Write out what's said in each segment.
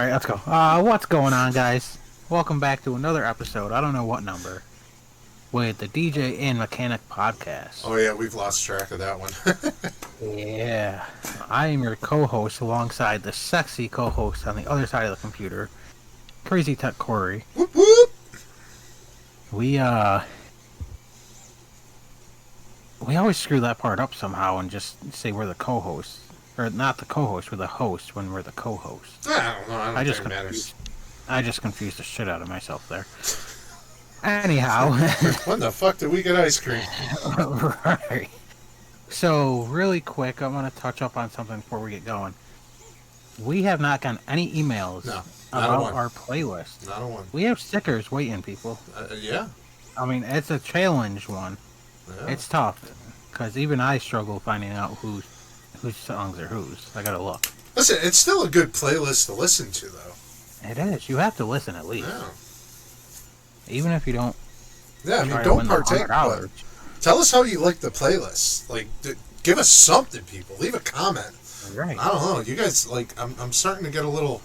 Alright, let's go. What's going on, guys? Welcome back to another episode, I don't know what number, with the DJ and Mechanic Podcast. Oh, yeah, we've lost track of that one. Yeah. I am your co-host alongside the sexy co-host on the other side of the computer, Crazy Tech Corey. Whoop, whoop. We always screw that part up somehow and just say we're the co-host. Or not the co-host, we're the host when we're the co-host. I don't know, I don't think it matters. I just confused the shit out of myself there. Anyhow. When the fuck did we get ice cream? Right. So, really quick, I want to touch up on something before we get going. We have not gotten any emails about our playlist. Not a one. We have stickers waiting, people. Yeah. I mean, it's a challenge one. Yeah. It's tough, because even I struggle finding out whose songs are whose. I gotta look. Listen, it's still a good playlist to listen to, though. It is. You have to listen at least. Yeah. Even if you don't. Yeah, I mean, don't partake, but tell us how you like the playlist. Like, give us something, people. Leave a comment. Right. I don't know. You guys, like, I'm starting to get a little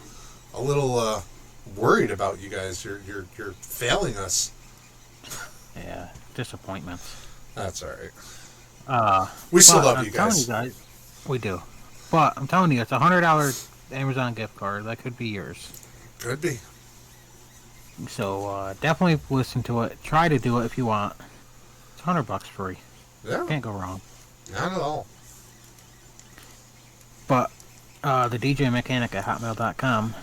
worried about you guys. You're failing us. Yeah, disappointments. That's all right. We still love you guys. We do. But I'm telling you, it's a $100 Amazon gift card. That could be yours. Could be. So definitely listen to it. Try to do it if you want. It's $100 free. Yeah. Can't go wrong. Not at all. But the DJ Mechanic at hotmail.com.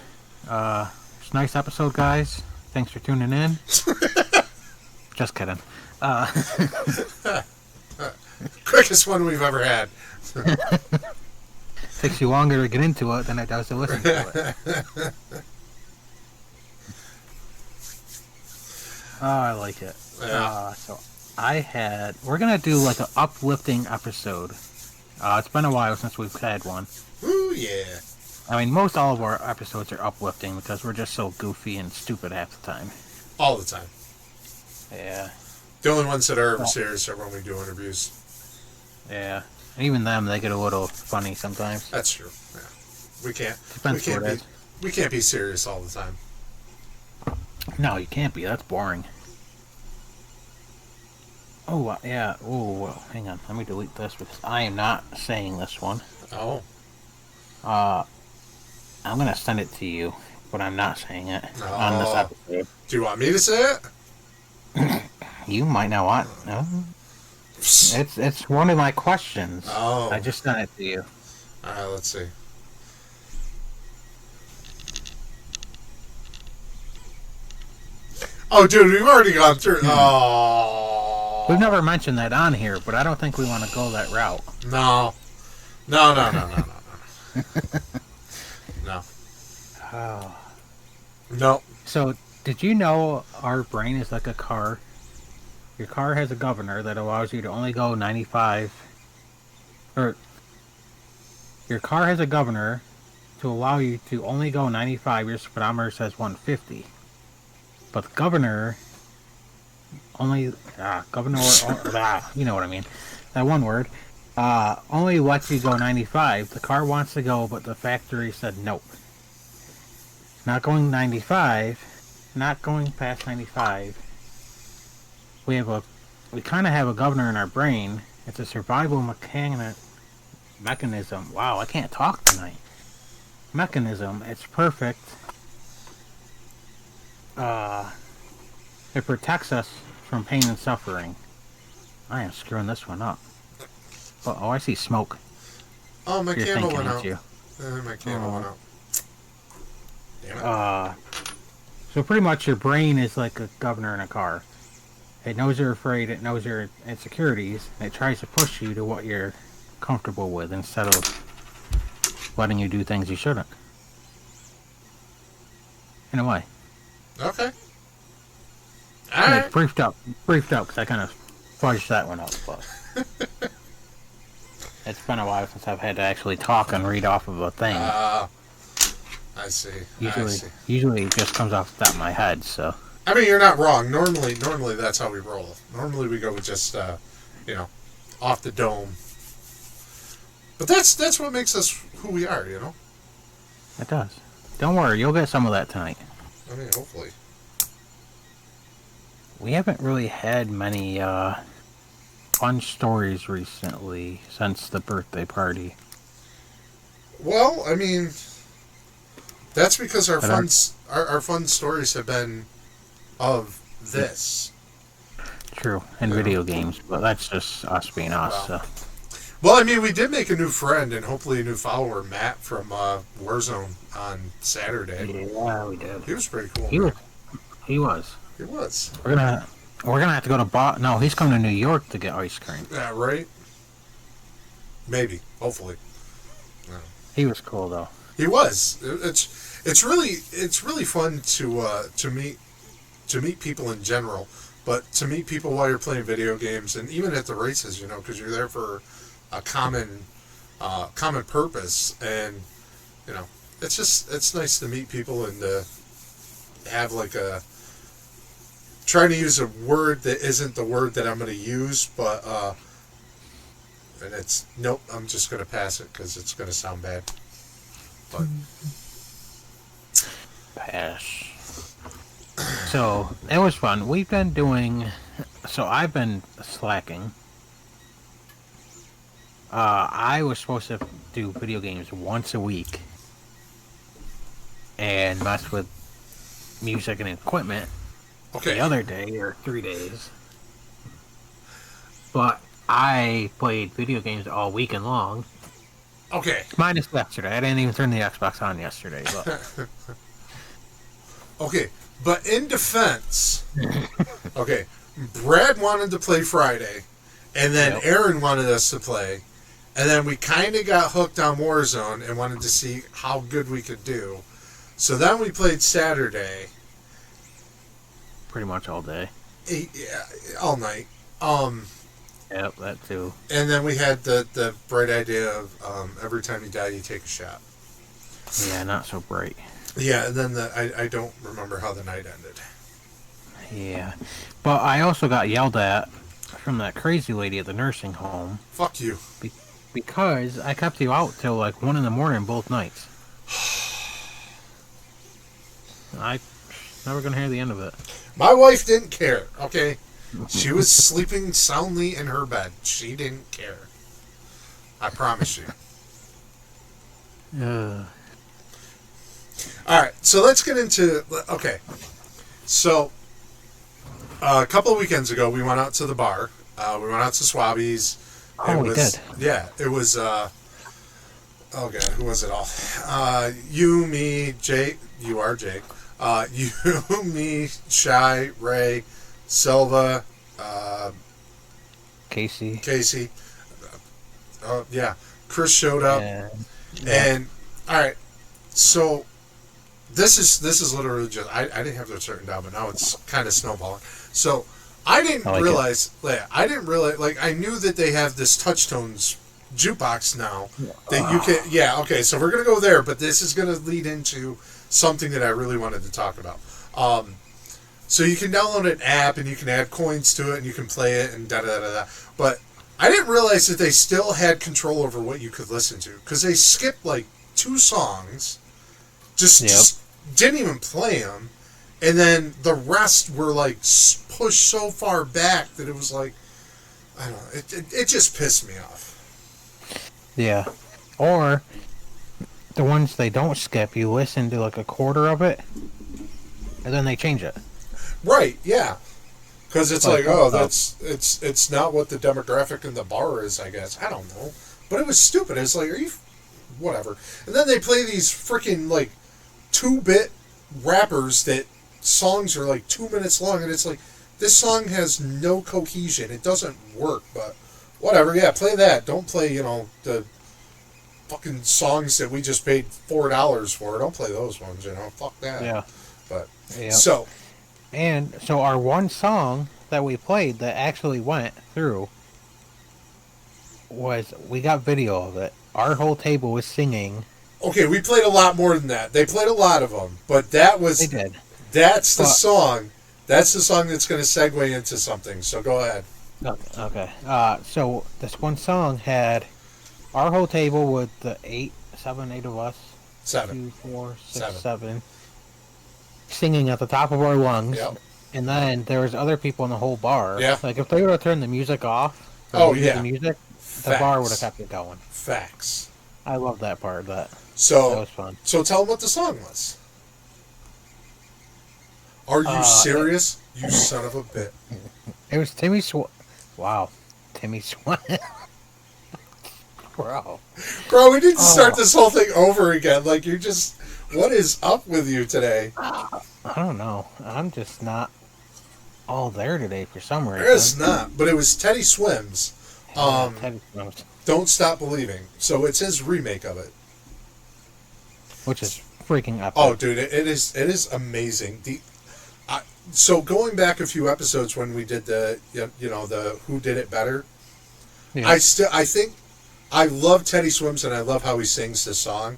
It's a nice episode, guys. Thanks for tuning in. Just kidding. Quickest one we've ever had. Takes you longer to get into it than it does to listen to it. Oh, I like it. Yeah. So we're going to do like an uplifting episode. It's been a while since we've had one. Ooh, yeah. I mean, most all of our episodes are uplifting because we're just so goofy and stupid half the time. All the time. Yeah. The only ones that are ever serious are when we do interviews. Yeah. And even them, they get a little funny sometimes. That's true. Yeah. We can't be serious all the time. No, you can't be. That's boring. Oh, yeah. Oh, well, hang on. Let me delete this because I am not saying this one. Oh. I'm going to send it to you, but I'm not saying it on this episode. Do you want me to say it? You might not want. No. It's one of my questions. Oh. I just sent it to you. All right, let's see. Oh, dude, we've already gone through. Oh. We've never mentioned that on here, but I don't think we want to go that route. No. No. No. Oh. No. So, did you know our brain is like a car? Your car has a governor that allows you to only go 95. Or, your car has a governor to allow you to only go 95. Your speedometer says 150. But the governor only, you know what I mean. That one word, only lets you go 95. The car wants to go, but the factory said nope. Not going 95, not going past 95. We kind of have a governor in our brain. It's a survival mechanism. Wow, I can't talk tonight. Mechanism. It's perfect. It protects us from pain and suffering. I am screwing this one up. Oh, I see smoke. Oh, my candle went out. My candle went out. Damn it. So pretty much your brain is like a governor in a car. It knows you're afraid, it knows your insecurities, and it tries to push you to what you're comfortable with instead of letting you do things you shouldn't. In a way. Okay. Alright. Briefed up, because I kind of fudged that one up, but it's been a while since I've had to actually talk and read off of a thing. I see. Usually it just comes off the top of my head, so. I mean, you're not wrong. Normally that's how we roll. Normally we go with just, off the dome. But that's what makes us who we are, you know? It does. Don't worry, you'll get some of that tonight. I mean, hopefully. We haven't really had many fun stories recently since the birthday party. Well, I mean, that's because our fun stories have been of this. True, and video games, but that's just us being us. Well, so. Well, I mean, we did make a new friend and hopefully a new follower, Matt from Warzone on Saturday. Yeah, we did. He was pretty cool. He was. He was. We're gonna have to go to No, he's coming to New York to get ice cream. Yeah, right. Maybe, hopefully. No. He was cool though. He was. It's really fun to meet people in general, but to meet people while you're playing video games and even at the races, because you're there for a common purpose, and it's nice to meet people and to have like trying to use a word that isn't the word that I'm going to use, but and it's nope, I'm just going to pass it because it's going to sound bad. But pass. So it was fun. We've been doing. So I've been slacking. I was supposed to do video games once a week and mess with music and equipment the other day or 3 days. But I played video games all weekend long. Okay. Minus yesterday. I didn't even turn the Xbox on yesterday. But. Okay, but in defense, okay, Brad wanted to play Friday, and then Aaron wanted us to play, and then we kind of got hooked on Warzone and wanted to see how good we could do. So then we played Saturday. Pretty much all day. Yeah, all night. Yep, that too. And then we had the bright idea of every time you die, you take a shot. Yeah, not so bright. Yeah, and then I don't remember how the night ended. Yeah. But I also got yelled at from that crazy lady at the nursing home. Fuck you. Because I kept you out till like 1 a.m. both nights. I never gonna hear the end of it. My wife didn't care, okay? She was sleeping soundly in her bed. She didn't care. I promise you. Alright, so let's get into... Okay. So, a couple of weekends ago, we went out to the bar. We went out to Swabby's. We did. Yeah, it was... oh, God, who was it all? You, me, Jake. You are Jake. You, me, Shy, Ray, Silva, Casey. Yeah. Chris showed up. And, alright, so... This is literally just... I didn't have to turn down, but now it's kind of snowballing. So, I didn't realize... Like, I knew that they have this Touchtones jukebox now. That you can... Yeah, okay, so we're going to go there, but this is going to lead into something that I really wanted to talk about. So you can download an app, and you can add coins to it, and you can play it, and da-da-da-da-da. But I didn't realize that they still had control over what you could listen to. Because they skipped, like, 2 songs... Just didn't even play them, and then the rest were like pushed so far back that it was like, I don't know, it just pissed me off. Yeah, or the ones they don't skip, you listen to like a quarter of it, and then they change it. Right? Yeah, because it's like it's not what the demographic in the bar is. I guess I don't know, but it was stupid. It's like, are you whatever? And then they play these freaking like 2-bit rappers that songs are like 2 minutes long, and it's like, this song has no cohesion. It doesn't work, but whatever. Yeah, play that. Don't play, the fucking songs that we just paid $4 for. Don't play those ones, Fuck that. Yeah. But, yeah. So our one song that we played that actually went through was, we got video of it. Our whole table was singing. Okay, we played a lot more than that. They played a lot of them, but that was... They did. That's the song. That's the song that's going to segue into something, so go ahead. Okay. So this one song had our whole table with the 8 of us. Seven. 2, 4, 6, Seven. 7, singing at the top of our lungs. Yep. And then there was other people in the whole bar. Yeah. Like if they would have turned the music off or Oh muted the yeah. music, the bar would have Facts. kept it going. Facts. I love that part. That So, was fun. so tell them what the song was. Are you serious? You son of a bit. It was Timmy Wow, Timmy Swan. Bro. Bro, we need to start this whole thing over again. Like, you're just... What is up with you today? I don't know. I'm just not all there today for some reason. It's not, but it was Teddy Swims. Teddy Swims. Don't Stop Believing. So it's his remake of it. Which is freaking epic. Oh, dude, it is amazing. So going back a few episodes when we did the Who Did It Better, Yeah. I think I love Teddy Swims and I love how he sings this song,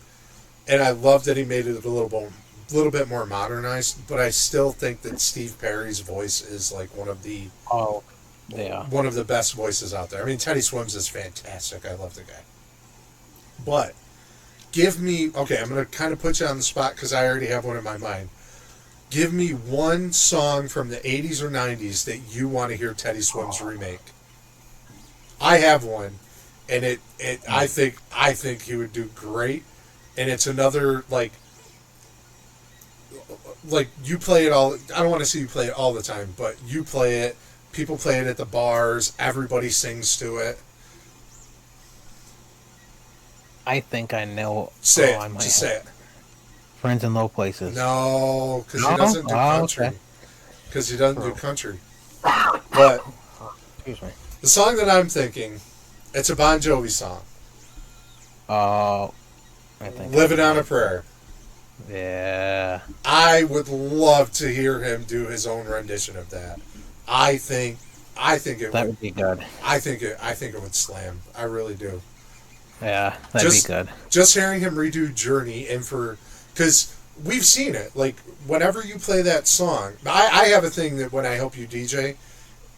and I love that he made it a little bit more modernized. But I still think that Steve Perry's voice is like one of the best voices out there. I mean, Teddy Swims is fantastic. I love the guy. But give me I'm going to kind of put you on the spot because I already have one in my mind. Give me one song from the 80s or 90s that you want to hear Teddy Swims remake. I have one, and I think he would do great. And it's another like you play it all. I don't want to see you play it all the time, but you play it. People play it at the bars. Everybody sings to it. I think I know. Say it. Just say it. Friends in Low Places. No, because he doesn't do country. Okay. Because he doesn't do country. But Excuse me. the song that I'm thinking, it's a Bon Jovi song. I think Living on a Prayer. Yeah. I would love to hear him do his own rendition of that. I think That would be good. I think it would slam. I really do. Yeah, that'd be good. Just hearing him redo Journey because we've seen it. Like whenever you play that song, I have a thing that when I help you DJ,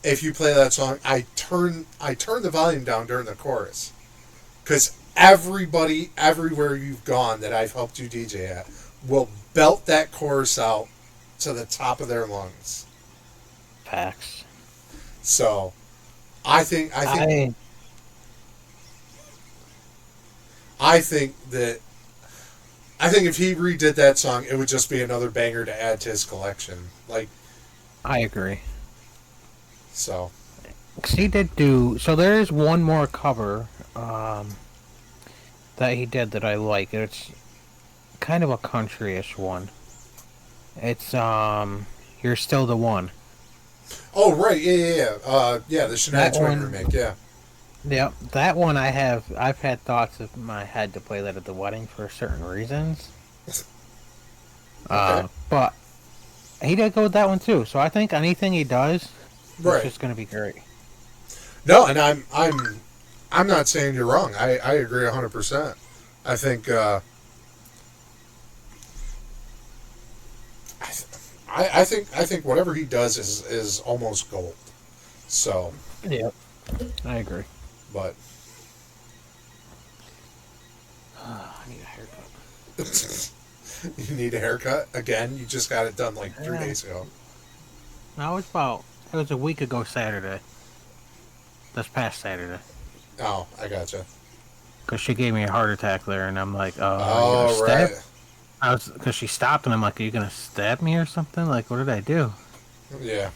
if you play that song, I turn the volume down during the chorus, because everybody everywhere you've gone that I've helped you DJ at will belt that chorus out to the top of their lungs. Facts. So, I think if he redid that song, it would just be another banger to add to his collection. Like, I agree. So, He did do. So there is one more cover that he did that I like. It's kind of a country-ish one. It's You're Still the One. oh right, yeah, the Shania Twain remake, yeah. Yep, that one I've had thoughts in my head to play that at the wedding for certain reasons. Okay. But he did go with that one too. So I think anything he does, Right. it's just going to be great. No, and I'm not saying you're wrong. I agree 100%. I think I think whatever he does is almost gold. So, Yep, I agree. but I need a haircut. you need a haircut again. You just got it done like 3 days ago. No, it was a week ago Saturday. This past Saturday. Oh, I gotcha. Because she gave me a heart attack there, and I'm like, Oh, right. Because she stopped, and I'm like, are you gonna stab me or something? Like, what did I do? Yeah.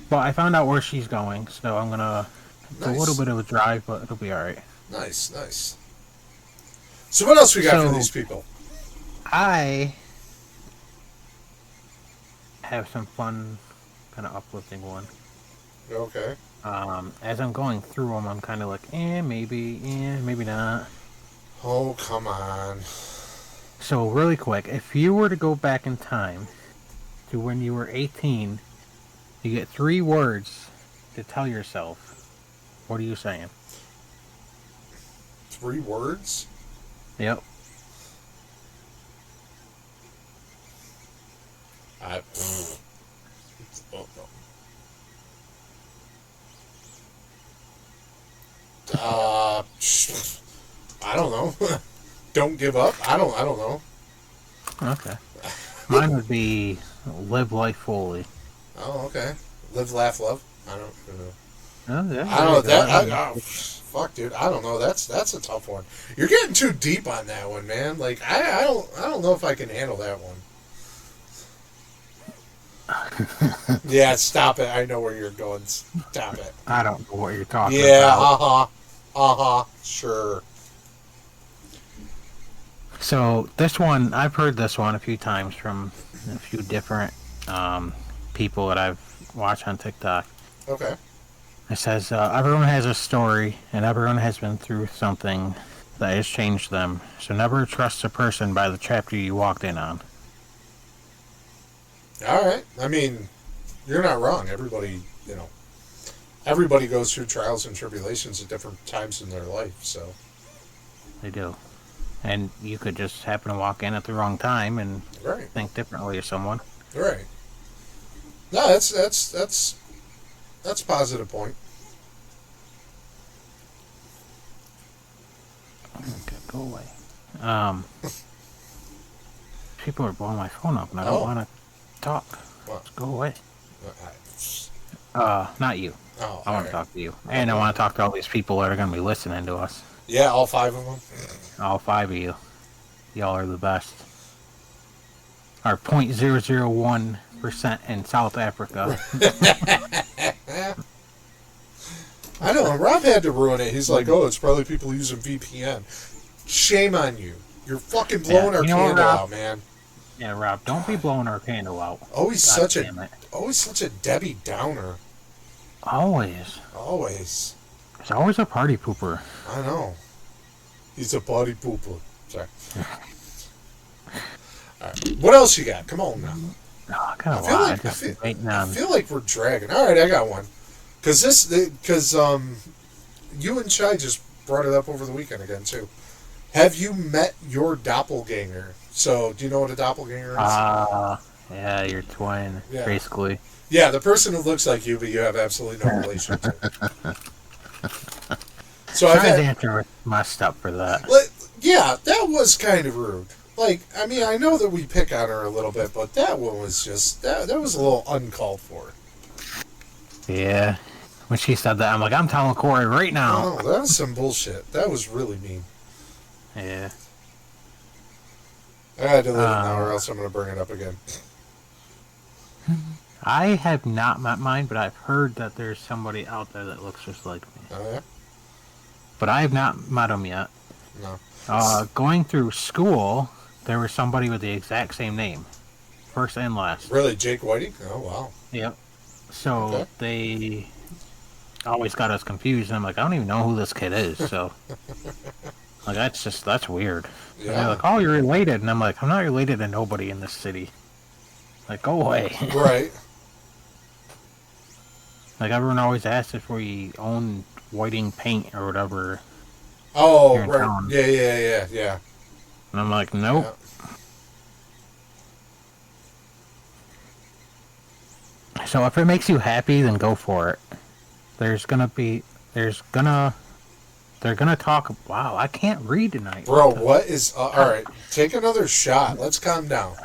But I found out where she's going, so I'm gonna. It's a little bit of a drive, but it'll be all right. Nice. So what else we got for these people? I have some fun, kind of uplifting one. Okay. As I'm going through them, I'm kind of like, maybe not. Oh, come on. So really quick, if you were to go back in time to when you were 18, you get 3 words to tell yourself. What are you saying? 3 words? Yep. I don't know. Don't give up. I don't know. Okay. Mine would be live life fully. Oh, okay. Live, laugh, love. I don't know. Oh, yeah, I there don't you know go. that. Fuck, dude. I don't know. That's a tough one. You're getting too deep on that one, man. Like I don't know if I can handle that one. Yeah, stop it. I know where you're going. Stop it. I don't know what you're talking Yeah. about. Sure. So this one, I've heard this one a few times from a few different people that I've watched on TikTok. Okay. It says everyone has a story, and everyone has been through something that has changed them. So never trust a person by the chapter you walked in on. All right. I mean, you're not wrong. Everybody goes through trials and tribulations at different times in their life. So They do. And you could just happen to walk in at the wrong time and right, think differently of someone. right. No, that's a positive point. Okay, go away. People are blowing my phone up, and I don't want to talk. Well, Let's go away. I, Not you. oh, I want to talk to you. And I want to talk to all these people that are going to be listening to us. Yeah, all 5 of them. All 5 of you. Y'all are the best. Our 0.001% in South Africa. I know, and Rob had to ruin it. He's like, oh, it's probably people using VPN. Shame on you. You're fucking blowing our candle out, man. Yeah, Rob, don't be blowing our candle out. Always God always such a Debbie Downer. Always. Always. There's always a party pooper. I know. He's a party pooper. Sorry. All right. What else you got? Come on now. Oh, I got a lot. I feel like we're dragging. All right, I got one. Because you and Shai just brought it up over the weekend again too. Have you met your doppelganger? So, do you know what a doppelganger is? Yeah, your twin, basically. Yeah, the person who looks like you, but you have absolutely no relation to. So I've had answer was messed up for that. Yeah, that was kind of rude. Like, I mean, I know that we pick on her a little bit, but that one was just that was a little uncalled for. Yeah. When she said that, I'm like, I'm telling Corey right now. Oh, that was some bullshit. That was really mean. Yeah. I had to leave it now, or else I'm going to bring it up again. I have not met mine, but I've heard that there's somebody out there that looks just like me. Oh, yeah? But I have not met him yet. No. Going through school, there was somebody with the exact same name. First and last. Really? Jake Whiting? Oh, wow. Yep. So they always got us confused. And I'm like, I don't even know who this kid is. So, like, that's weird. Yeah. And they're like, oh, you're related. And I'm like, I'm not related to nobody in this city. Like, go away. Right. Like, everyone always asks if we own Whiting paint or whatever. Oh, right. Town. Yeah. And I'm like, nope. Yeah. So if it makes you happy, then go for it. They're gonna talk. Wow, I can't read tonight. Bro, what is... all right, take another shot. Let's calm down.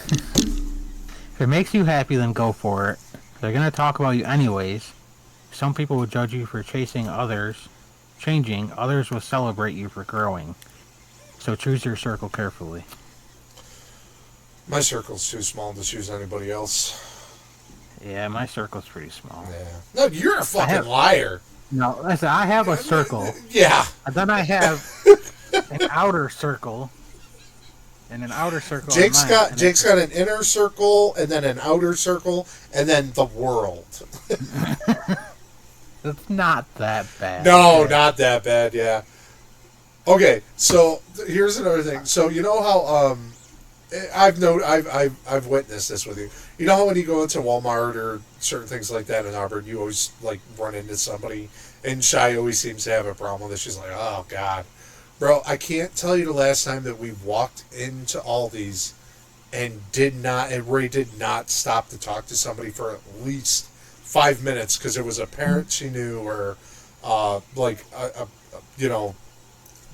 If it makes you happy, then go for it. They're gonna talk about you anyways. Some people will judge you for changing, others will celebrate you for growing. So choose your circle carefully. My circle's too small to choose anybody else. Yeah, my circle's pretty small. Yeah. No, you're a fucking liar. No, listen, I have a circle. Yeah. And then I have an outer circle. And an outer circle. Jake's got an inner circle, and then an outer circle, and then the world. It's not that bad. No, not that bad. Yeah. Okay, so here's another thing. So you know how I've witnessed this with you. You know how when you go into Walmart or certain things like that in Auburn, you always like run into somebody, and Shai always seems to have a problem with it. She's like, oh God. Bro, I can't tell you the last time that we walked into Aldi's and Ray did not stop to talk to somebody for at least 5 minutes because it was a parent she knew or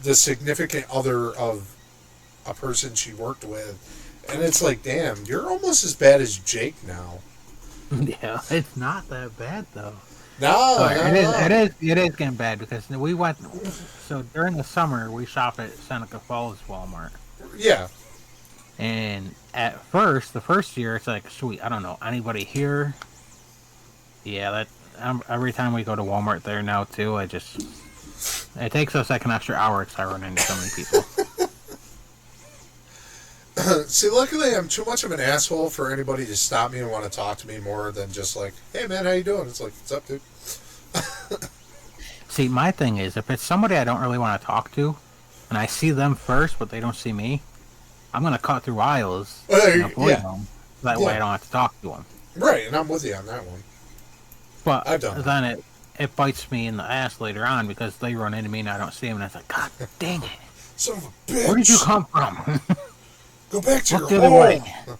the significant other of a person she worked with, and it's like, damn, you're almost as bad as Jake now. Yeah, it's not that bad though. No, Or no, no. it is getting bad because we went. So during the summer, we shop at Seneca Falls Walmart, Yeah, and at first, the first year, it's like, sweet, I don't know anybody here. Yeah, that every time we go to Walmart there now too, it takes us like an extra hour because I run into so many people. see, luckily I'm too much of an asshole for anybody to stop me and want to talk to me more than just like, hey man, how you doing? It's like, what's up, dude? See, my thing is, if it's somebody I don't really want to talk to, and I see them first, but they don't see me, I'm gonna cut through aisles and avoid Yeah, them. That way, yeah, I don't have to talk to them. right, and I'm with you on that one. But I've done that. then it bites me in the ass later on because they run into me and I don't see them, and it's like, God dang it! Son of a Where did you bitch! come from? Go back to Look your the other way. home.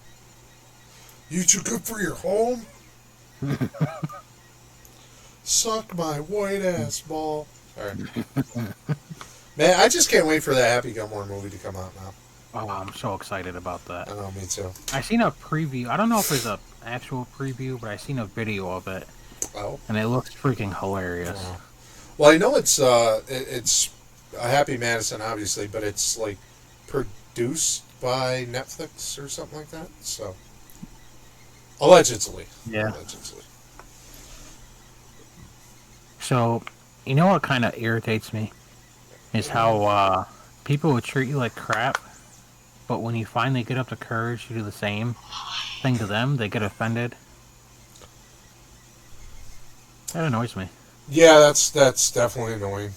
You too good for your home? Suck my white ass ball. All right, man. I just can't wait for that Happy Gilmore movie to come out now. Oh, I'm so excited about that. I know, me too. I seen a preview. I don't know if it's a actual preview, but I seen a video of it, Oh, and it looks freaking hilarious. wow. Well, I know it's a Happy Madison, obviously, but it's like produced by Netflix or something like that. So allegedly, Yeah. allegedly. So, you know what kind of irritates me is how people would treat you like crap, but when you finally get up the courage to do the same thing to them, they get offended. That annoys me. Yeah, that's definitely annoying.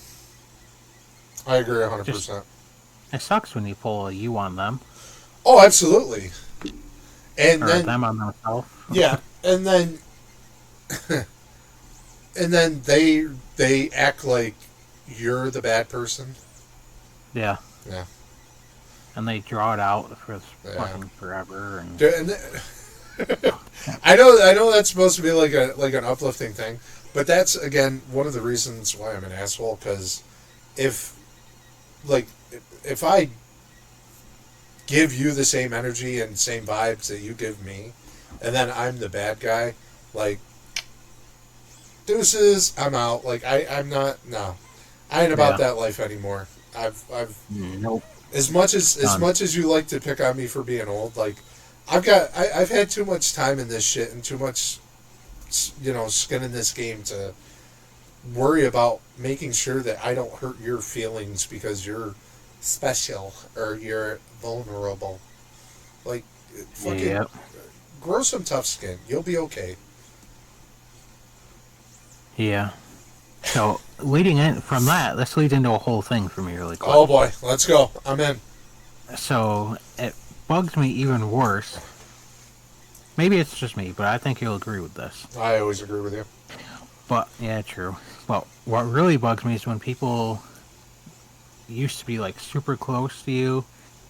I agree Just 100%. it sucks when you pull a you on them Oh, absolutely. And or then them on themselves. yeah, and then and then they act like you're the bad person. Yeah, Yeah, and they draw it out for yeah. fucking forever. And I know that's supposed to be like an uplifting thing, but that's again one of the reasons why I'm an asshole. Because if like if I give you the same energy and same vibes that you give me, and then I'm the bad guy, like deuces, I'm out. Like I'm not. No, I ain't about yeah, that life anymore. I've nope, as done. much as you like to pick on me for being old, like I've had too much time in this shit and too much skin in this game to worry about making sure that I don't hurt your feelings because you're special or you're vulnerable. Like fucking Yep, grow some tough skin. You'll be okay. yeah. So leading in from that, this leads into a whole thing for me really quick. Oh boy, let's go. I'm in. So it bugs me even worse. Maybe it's just me, but I think you'll agree with this. I always agree with you. But yeah, true. Well, what really bugs me is when people used to be like super close to you,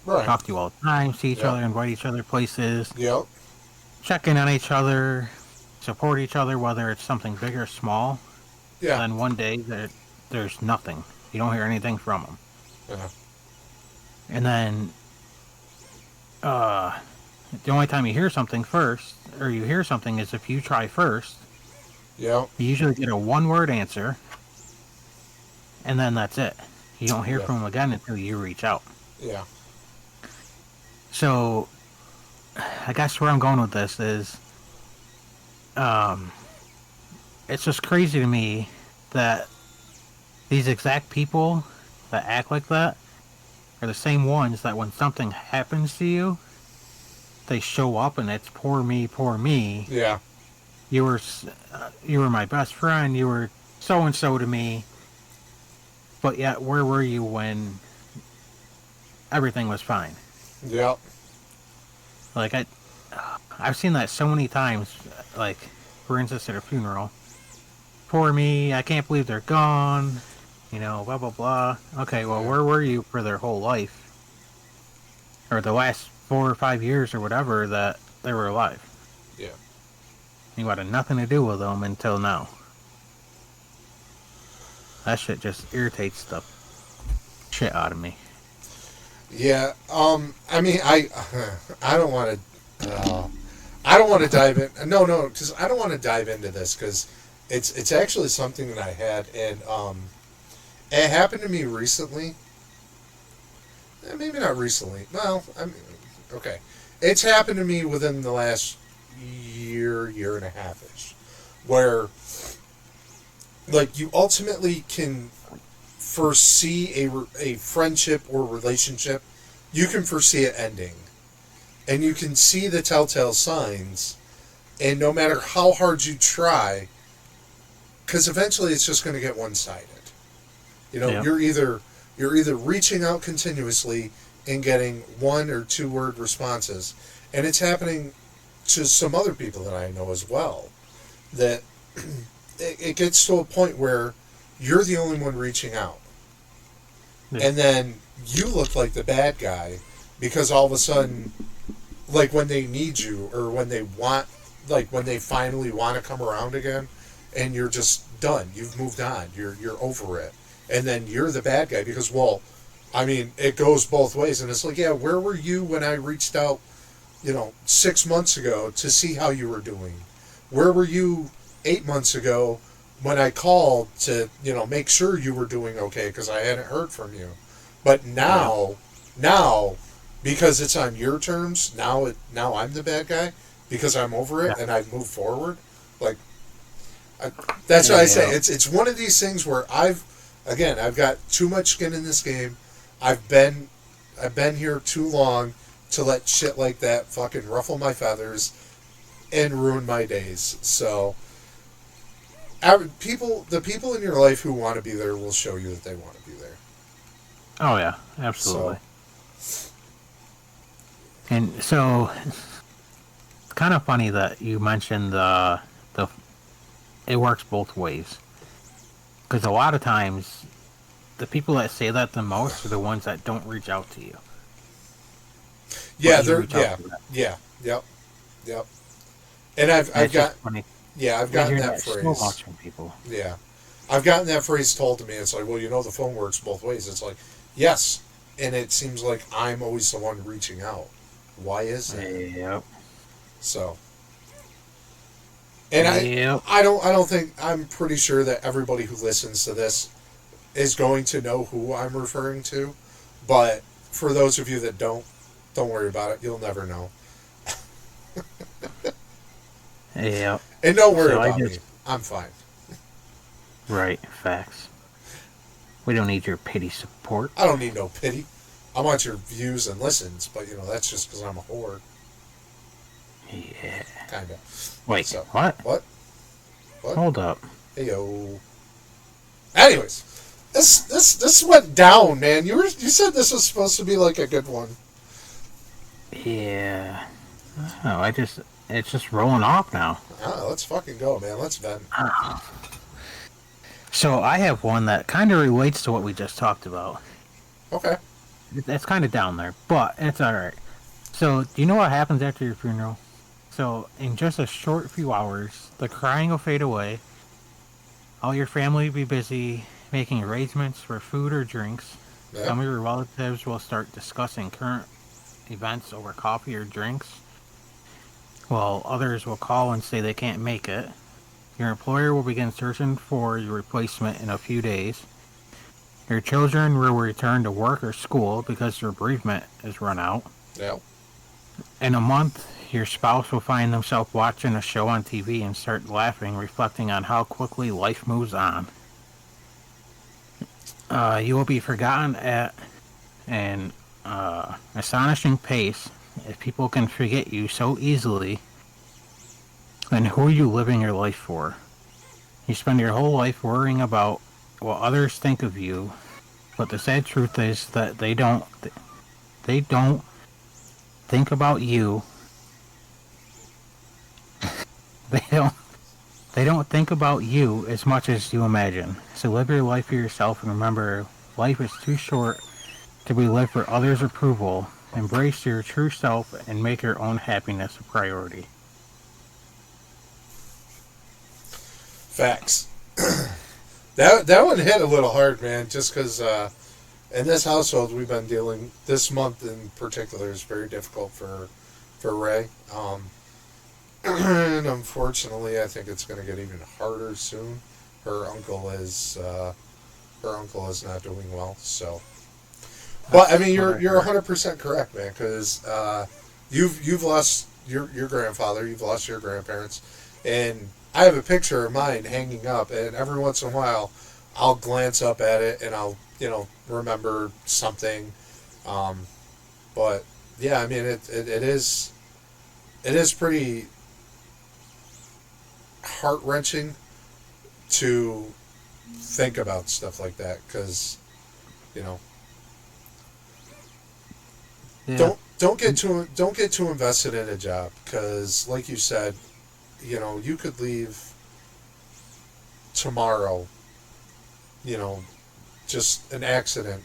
Right. talk to you all the time, see each Yep. other, invite each other places, Yep. check in on each other, support each other, whether it's something big or small. Yeah. Then one day there's nothing. You don't hear anything from them. Yeah. And then uh, the only time you hear something first, or you hear something, is if you try first. Yep. You usually get a one-word answer, and then that's it. You don't hear Yeah. from them again until you reach out. Yeah. So, I guess where I'm going with this is, um, it's just crazy to me that these exact people that act like that are the same ones that when something happens to you, they show up and it's poor me, poor me. Yeah. You were my best friend. You were so and so to me. But yet, where were you when everything was fine? Yep. Like I've seen that so many times. Like, for instance, at a funeral. Poor me. I can't believe they're gone. Blah blah blah. Okay, well, Yeah. where were you for their whole life, or the last 4 or 5 years, or whatever that they were alive? Yeah. You had nothing to do with them until now. That shit just irritates the shit out of me. Yeah. I mean, I don't want to. I don't want to dive in. No, no, because I don't want to dive into this because it's actually something that I had, and it happened to me recently. Maybe not recently. Well, I mean, okay, it's happened to me within the last year and a half ish, where like you ultimately can foresee a friendship or relationship. You can foresee it ending, and you can see the telltale signs, and no matter how hard you try, because eventually it's just going to get one-sided. You know, Yeah. you're either reaching out continuously and getting one or two word responses, and it's happening to some other people that I know as well. That it gets to a point where you're the only one reaching out, Yeah. and then you look like the bad guy because all of a sudden, like when they need you or when they want, like when they finally want to come around again, and you're just done. You've moved on. You're over it, and then you're the bad guy because, well, I mean, it goes both ways, and it's like, yeah, where were you when I reached out, 6 months ago to see how you were doing? Where were you 8 months ago when I called to, make sure you were doing okay because I hadn't heard from you? But now, because it's on your terms, now I'm the bad guy because I'm over it Yeah. and I've moved forward. Like, that's what I say. It's one of these things where I've got too much skin in this game. I've been here too long to let shit like that fucking ruffle my feathers and ruin my days. So, the people in your life who want to be there will show you that they want to be there. Oh yeah, absolutely. So, And so it's kind of funny that you mentioned the it works both ways, because a lot of times the people that say that the most are the ones that don't reach out to you. yeah, But you they're reach out to them. yeah, yep, yep. And I've And it's got just funny. I've We gotten hear that that so phrase. much from people. Yeah, I've gotten that phrase told to me. It's like, well, the phone works both ways. It's like, yes, and it seems like I'm always the one reaching out. Why is that? Yep. So, and Yep. I don't think, I'm pretty sure that everybody who listens to this is going to know who I'm referring to. But for those of you that don't worry about it. You'll never know. Yep. And don't worry So I about me. just I'm fine. right facts. We don't need your pity support. I don't need no pity. I want your views and listens, but that's just because I'm a whore, Yeah. kind of. Wait. So What? what? What? Hold up. Heyo. Anyways, this went down, man. You said this was supposed to be like a good one. Yeah. Oh, it's just rolling off now. Let's fucking go, man. Let's vent. So I have one that kind of relates to what we just talked about. Okay. It's kind of down there, but it's all right. So, do you know what happens after your funeral? So, in just a short few hours, the crying will fade away. All your family will be busy making arrangements for food or drinks. Yeah. Some of your relatives will start discussing current events over coffee or drinks, while others will call and say they can't make it. Your employer will begin searching for your replacement in a few days. Your children will return to work or school because your bereavement is run out. Yeah. In a month, your spouse will find themselves watching a show on TV and start laughing, reflecting on how quickly life moves on. You will be forgotten at an astonishing pace. If people can forget you so easily, then who are you living your life for? You spend your whole life worrying about what others think of you, but the sad truth is that they don't think about you. They don't they don't think about you as much as you imagine. So live your life for yourself and remember life is too short to be lived for others' approval. Embrace your true self and make your own happiness a priority. Facts. That one hit a little hard, man. Just because in this household, we've been dealing. This month in particular is very difficult for Ray. And unfortunately, I think it's going to get even harder soon. Her uncle is not doing well. So, but I mean, you're 100% correct, man. Because you've lost your grandfather, you've lost your grandparents, and I have a picture of mine hanging up, and every once in a while, I'll glance up at it and I'll remember something. But yeah, I mean, it is pretty heart-wrenching to think about stuff like that, because yeah. don't get too invested in a job, because like you said, you could leave tomorrow, just an accident,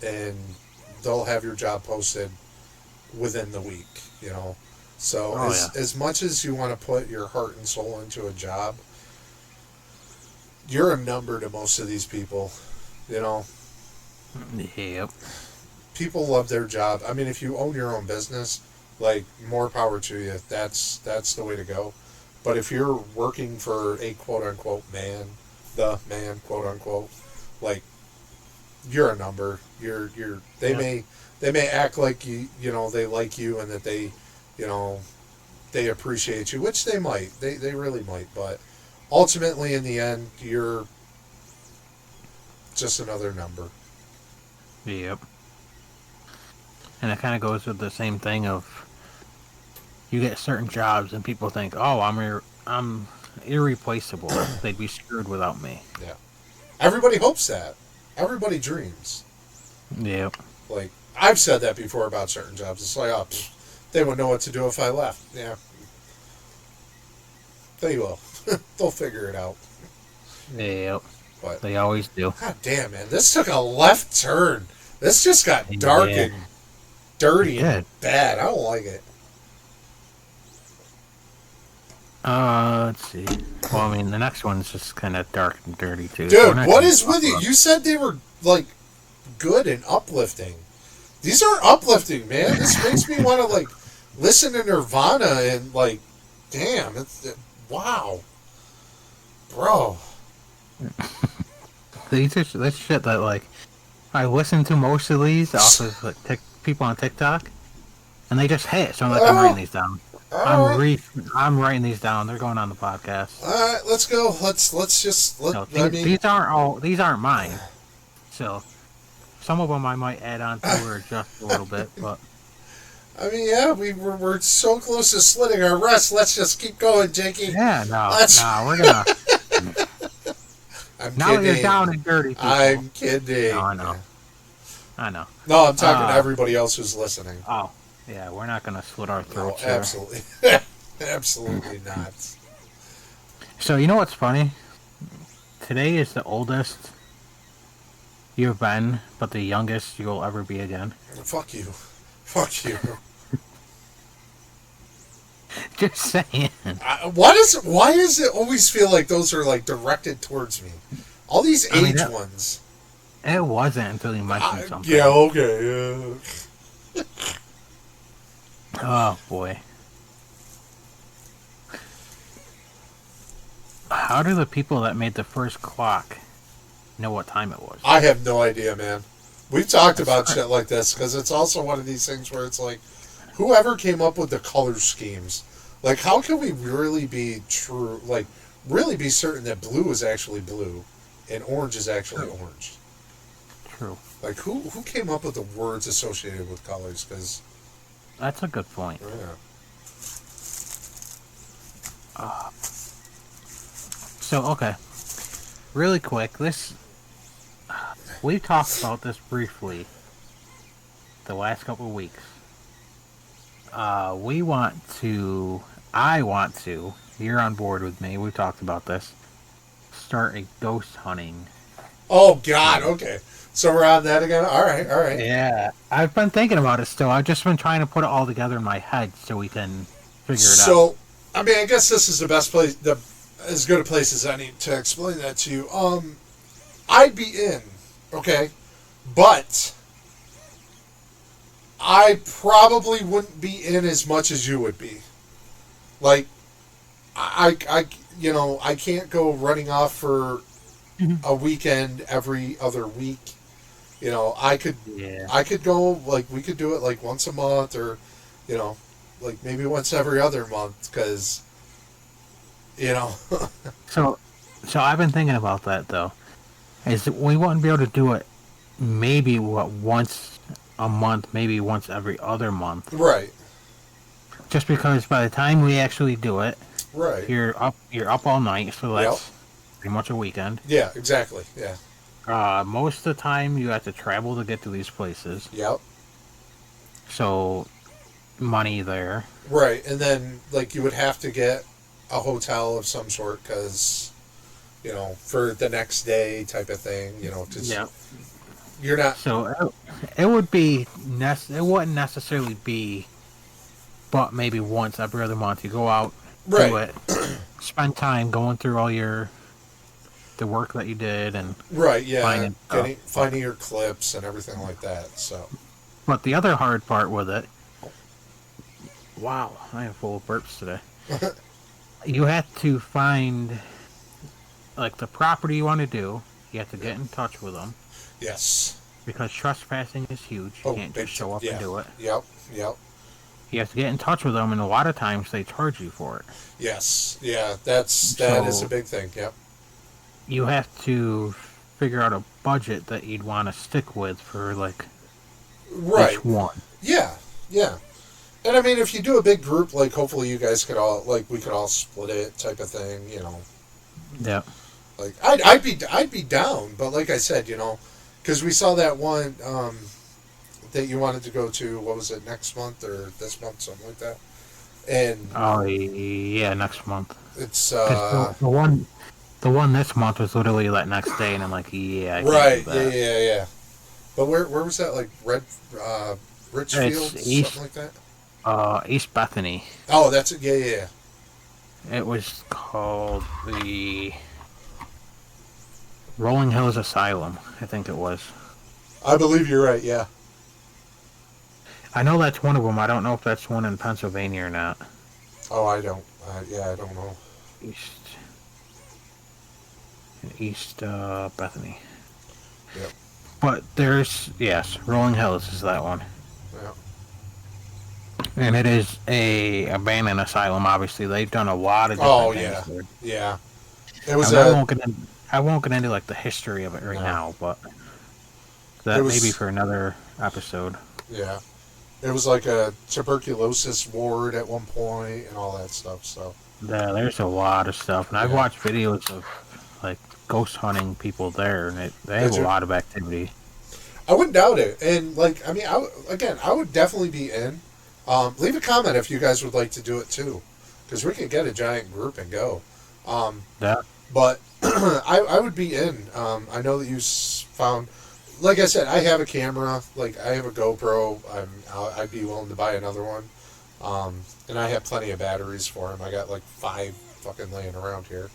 and they'll have your job posted within the week. So as much as you want to put your heart and soul into a job, you're a number to most of these people. Yep. People love their job. I mean, if you own your own business, like, more power to you. That's the way to go. But if you're working for a quote unquote man, the man, quote unquote, like, you're a number. They may act like they like you and that they appreciate you, which they might. They really might, but ultimately in the end, you're just another number. Yep. And it kind of goes with the same thing of, you get certain jobs and people think, oh, I'm irreplaceable. They'd be screwed without me. Yeah. Everybody hopes that. Everybody dreams. Yep. Like, I've said that before about certain jobs. It's like, oh, they wouldn't know what to do if I left. Yeah. They will. They'll figure it out. Yep. But they always do. God damn, man. This took a left turn. This just got dark and dirty and bad. I don't like it. Let's see. Well, I mean, the next one's just kind of dark and dirty, too. Dude, what is with you? You said they were, like, good and uplifting. These aren't uplifting, man. This makes me want to, like, listen to Nirvana and, like, damn, wow. Bro. This shit that, like, I listen to most of these off of, like, people on TikTok, and they just hit, so I'm like, I'm writing these down. I'm writing these down. They're going on the podcast. All right, let's go. These aren't mine. So some of them I might add on to or adjust a little bit, but I mean, yeah, we're so close to slitting our wrists. Let's just keep going, Jakey. Yeah, we're gonna. I'm now kidding. You're down and dirty. People. I'm kidding. No, I know. No, I'm talking to everybody else who's listening. Oh. Yeah, we're not going to slit our throats. No, absolutely. Absolutely not. So, you know what's funny? Today is the oldest you've been, but the youngest you'll ever be again. Fuck you. Fuck you. Just saying. Why does it always feel like those are, like, directed towards me? All these ones. It wasn't until you mentioned something. Yeah, okay, yeah. Oh, boy. How do the people that made the first clock know what time it was? I have no idea, man. We've talked about shit like this, because it's also one of these things where it's like, whoever came up with the color schemes, like, how can we really be true, like, really be certain that blue is actually blue and orange is actually orange? True. Like, who came up with the words associated with colors? Because that's a good point. Yeah. So, okay. Really quick, we talked about this briefly the last couple of weeks. I want to, you're on board with me, we talked about this, start a ghost hunting. Oh, God, okay. So we're on that again? All right. Yeah. I've been thinking about it still. I've just been trying to put it all together in my head so we can figure it out. So, I mean, I guess this is the best place, as good a place as any to explain that to you. I'd be in, okay? But I probably wouldn't be in as much as you would be. Like, I can't go running off for a weekend every other week. Yeah. I could go, like, we could do it like once a month, or, you know, like maybe once every other month, because, you know. So, so I've been thinking about that though. Is that we wouldn't be able to do it maybe once a month, maybe once every other month. Right. Just because by the time we actually do it, Right. you're up all night, so Yep. that's pretty much a weekend. Yeah, exactly. Yeah. Most of the time you have to travel to get to these places, Yep. so money there. Right. And then, like, you would have to get a hotel of some sort, because, for the next day type of thing, because Yeah. you're not. So it would be it wouldn't necessarily be, but maybe once every other month you go out, do Right. it, spend time going through all the work that you did and Right, yeah. finding stuff. Finding your clips and everything like that, so. But the other hard part with it, wow, I am full of burps today. You have to find like the property you want to do. You have to get in touch with them Yes. because trespassing is huge. You can't big just show up yeah. and do it. Yep, yep. You have to get in touch with them, and a lot of times they charge you for it. Yes, yeah, that is a big thing, yep. You have to figure out a budget that you'd want to stick with for like Right. each one. Yeah, yeah. And I mean, if you do a big group, like, hopefully you guys could all, like, we could all split it type of thing, Yeah. Like, I'd be down, but like I said, because we saw that one that you wanted to go to. What was it, next month or this month, something like that? And Oh yeah, next month. it's 'Cause the one this month was literally that next day, and I'm like, yeah, I can't right, do that. yeah. But where was that? Like Richfield, It's east. something like that. East Bethany. Oh, that's it. Yeah. It was called the Rolling Hills Asylum, I think it was. I believe you're right. Yeah. I know that's one of them. I don't know if that's one in Pennsylvania or not. Oh, I don't. I don't know. East Bethany. Yep. But yes, Rolling Hills is that one. Yeah. And it is a abandoned asylum. Obviously, they've done a lot of different things there. Yeah. It was. I won't get into like the history of it right now, but that maybe for another episode. Yeah. It was like a tuberculosis ward at one point and all that stuff. So. Yeah, there's a lot of stuff, and I've watched videos of like ghost hunting people there, and they have a lot of activity. I wouldn't doubt it, and like, I mean, I would definitely be in. Leave a comment if you guys would like to do it too, because we can get a giant group and go. Yeah. But I would be in. I know that you found, like I said, I have a camera. Like, I have a GoPro. I'd be willing to buy another one. And I have plenty of batteries for them. I got like 5 fucking laying around here.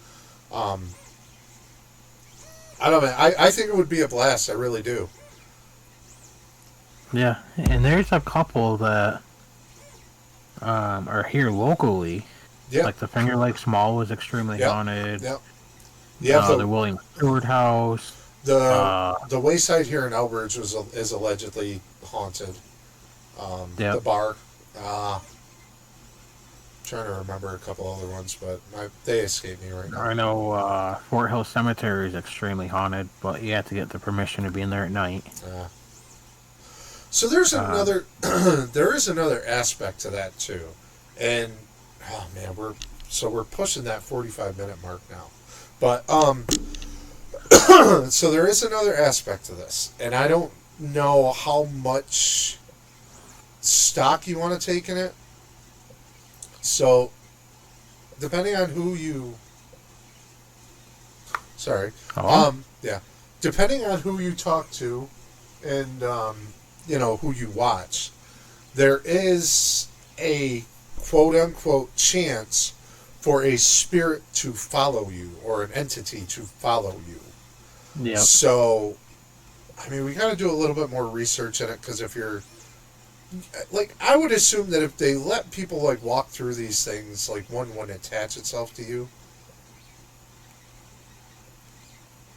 I don't know. I think it would be a blast. I really do. Yeah, and there's a couple that are here locally. Yeah. Like the Finger Lakes Mall was extremely haunted. Yep. Yeah. The William Stewart House. The Wayside here in Elbridge is allegedly haunted. The bar. Trying to remember a couple other ones, but they escape me right now. I know Fort Hill Cemetery is extremely haunted, but you have to get the permission to be in there at night. So there's another there is another aspect to that too, and oh man, we're pushing that 45-minute mark now, but so there is another aspect to this, and I don't know how much stock you want to take in it. So, depending on who you, depending on who you talk to, and who you watch, there is a quote unquote chance for a spirit to follow you or an entity to follow you. Yeah. So, I mean, we got to do a little bit more research in it because if you're like, I would assume that if they let people like walk through these things, like one wouldn't attach itself to you.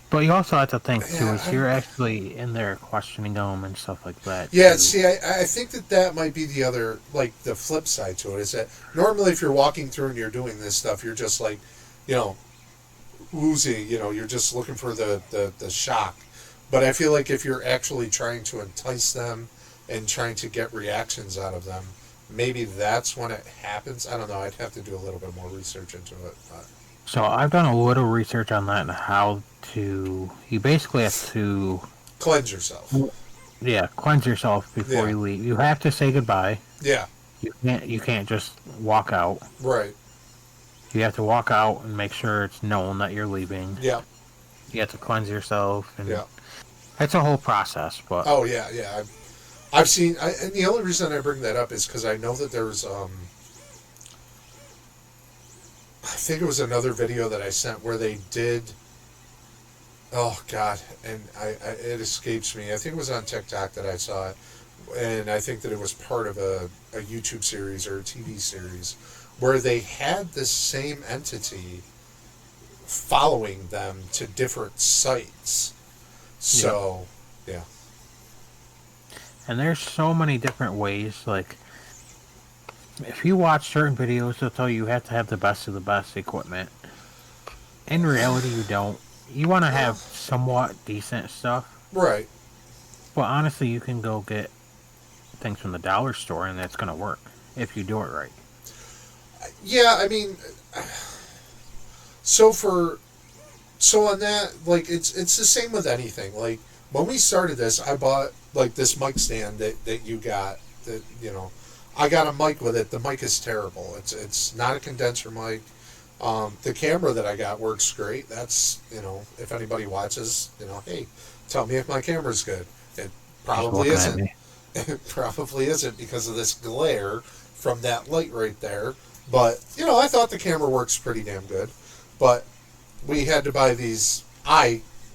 But you also have to think too, Yeah, is you're actually in there questioning them and stuff like that yeah. too. See, I think that might be the other, like the flip side to it is that normally if you're walking through and you're doing this stuff, you're just like, you know, woozy. You know, you're just looking for the shock. But I feel like if you're actually trying to entice them and trying to get reactions out of them, maybe that's when it happens. I don't know. I'd have to do a little bit more research into it. But. So I've done a little research on that and how to. You basically have to, Cleanse yourself. yeah, cleanse yourself before Yeah. you leave. You have to say goodbye. Yeah. You can't just walk out. Right. You have to walk out and make sure it's known that you're leaving. Yeah. You have to cleanse yourself, and Yeah. it's a whole process. But Oh yeah, yeah. I've seen, and the only reason I bring that up is because I know that there's, I think it was another video that I sent where they did. Oh God, and it escapes me. I think it was on TikTok that I saw it, and I think that it was part of a YouTube series or a TV series where they had this same entity following them to different sites. So, yeah. and there's so many different ways. Like if you watch certain videos, they'll tell you have to have the best of the best equipment. In reality, you don't. You want to have somewhat decent stuff, Right. but honestly, you can go get things from the dollar store, and that's gonna work if you do it right. Yeah, I mean, so for so on that, like it's the same with anything. Like when we started this, I bought like this mic stand that you got. That I got a mic with it. The mic is terrible. It's not a condenser mic. The camera that I got works great. That's if anybody watches, hey, tell me if my camera's good. It probably isn't. It probably isn't because of this glare from that light right there. But I thought the camera works pretty damn good. But we had to buy these.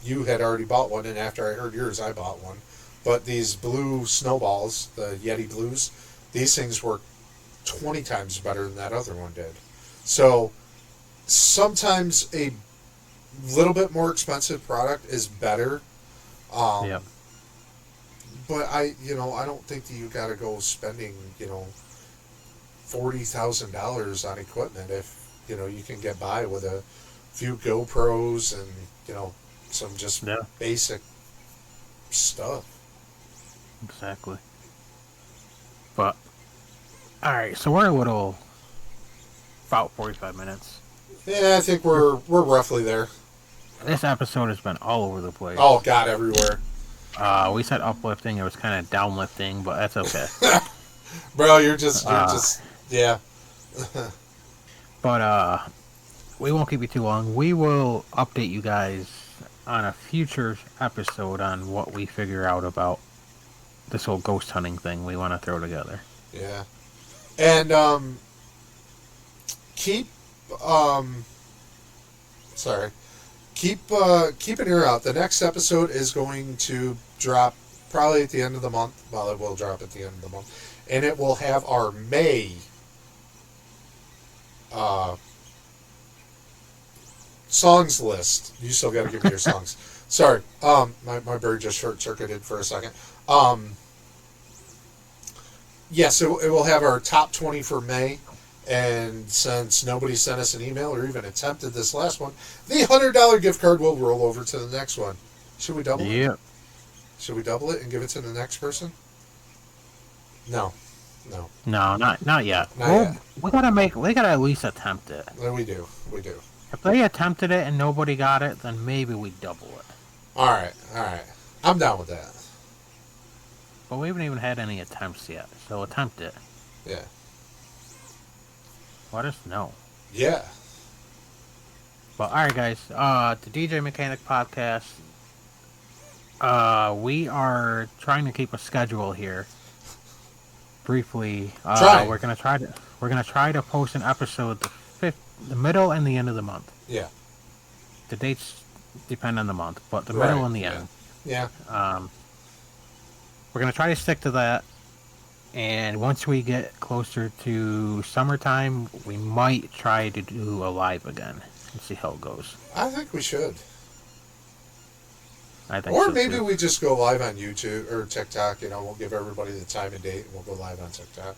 You had already bought one, and after I heard yours, I bought one. But these blue snowballs, the Yeti Blues, these things work 20 times better than that other one did. So sometimes a little bit more expensive product is better. Yeah. But I don't think that you got to go spending, $40,000 on equipment if you can get by with a few GoPros and some just basic stuff. Exactly. But all right, so we're a little about 45 minutes. Yeah, I think we're roughly there. This episode has been all over the place. Oh God, everywhere. We said uplifting. It was kind of downlifting, but that's okay. Bro, you're just yeah. But we won't keep you too long. We will update you guys on a future episode on what we figure out about this whole ghost hunting thing we want to throw together. Yeah. And keep keep an ear out. The next episode is going to drop probably at the end of the month. Well, it will drop at the end of the month, and it will have our May songs list. You still got to give me your songs. Sorry, my bird just short circuited for a second. Yes, it will have our top 20 for May. And since nobody sent us an email or even attempted this last one, the $100 gift card will roll over to the next one. Should we double it? Yep. Should we double it and give it to the next person? No. No, not yet. Not yet. We gotta at least attempt it. Then we do. If they attempted it and nobody got it, then maybe we double it. All right. I'm down with that. But we haven't even had any attempts yet, so attempt it. Yeah. Let us know. Yeah. But alright guys, the DJ Mechanic Podcast, we are trying to keep a schedule here. Briefly, we're gonna try to post an episode the middle and the end of the month. Yeah. The dates depend on the month, but the middle and the end. Yeah. we're gonna try to stick to that. And once we get closer to summertime, we might try to do a live again and see how it goes. I think we should. I think Or so maybe too. we just go live on YouTube or TikTok. We'll give everybody the time and date, and we'll go live on TikTok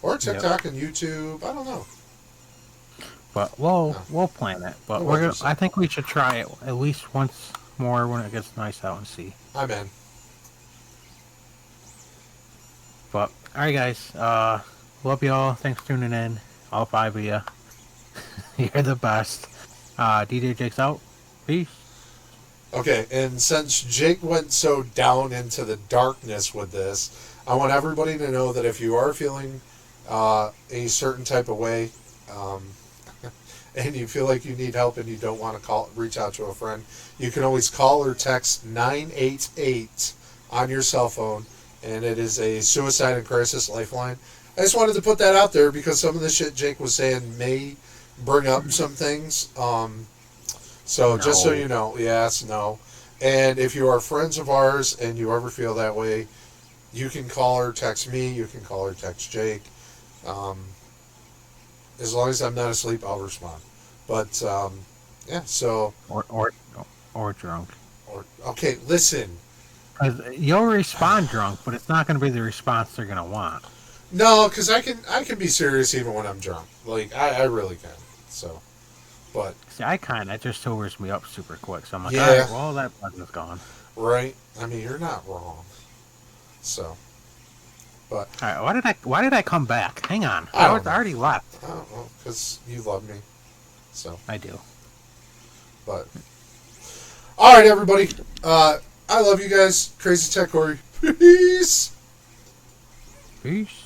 or TikTok and YouTube. I don't know. But we'll plan it. But I think we should try it at least once more when it gets nice out and see. I'm in. But alright guys, love y'all. Thanks for tuning in. All 5 of you. You're the best. DJ Jake's out. Peace. Okay, and since Jake went so down into the darkness with this, I want everybody to know that if you are feeling a certain type of way, and you feel like you need help and you don't want to reach out to a friend, you can always call or text 988 on your cell phone, and it is a suicide and crisis lifeline. I just wanted to put that out there because some of the shit Jake was saying may bring up some things. So just so you know, yes, no. And if you are friends of ours and you ever feel that way, you can call or text me. You can call or text Jake. As long as I'm not asleep, I'll respond. But yeah, so or drunk. Okay, listen. Because you'll respond drunk, but it's not going to be the response they're going to want. No, because I can be serious even when I'm drunk. Like I really can. So. But see, that just sobers me up super quick. So I'm like, yeah, all right, well, that bug is gone. Right. I mean, you're not wrong. So, but all right, why did I come back? Hang on, I already left. I don't know, because you love me. So I do. But all right, everybody. I love you guys. Crazy Tech Corey. Peace. Peace.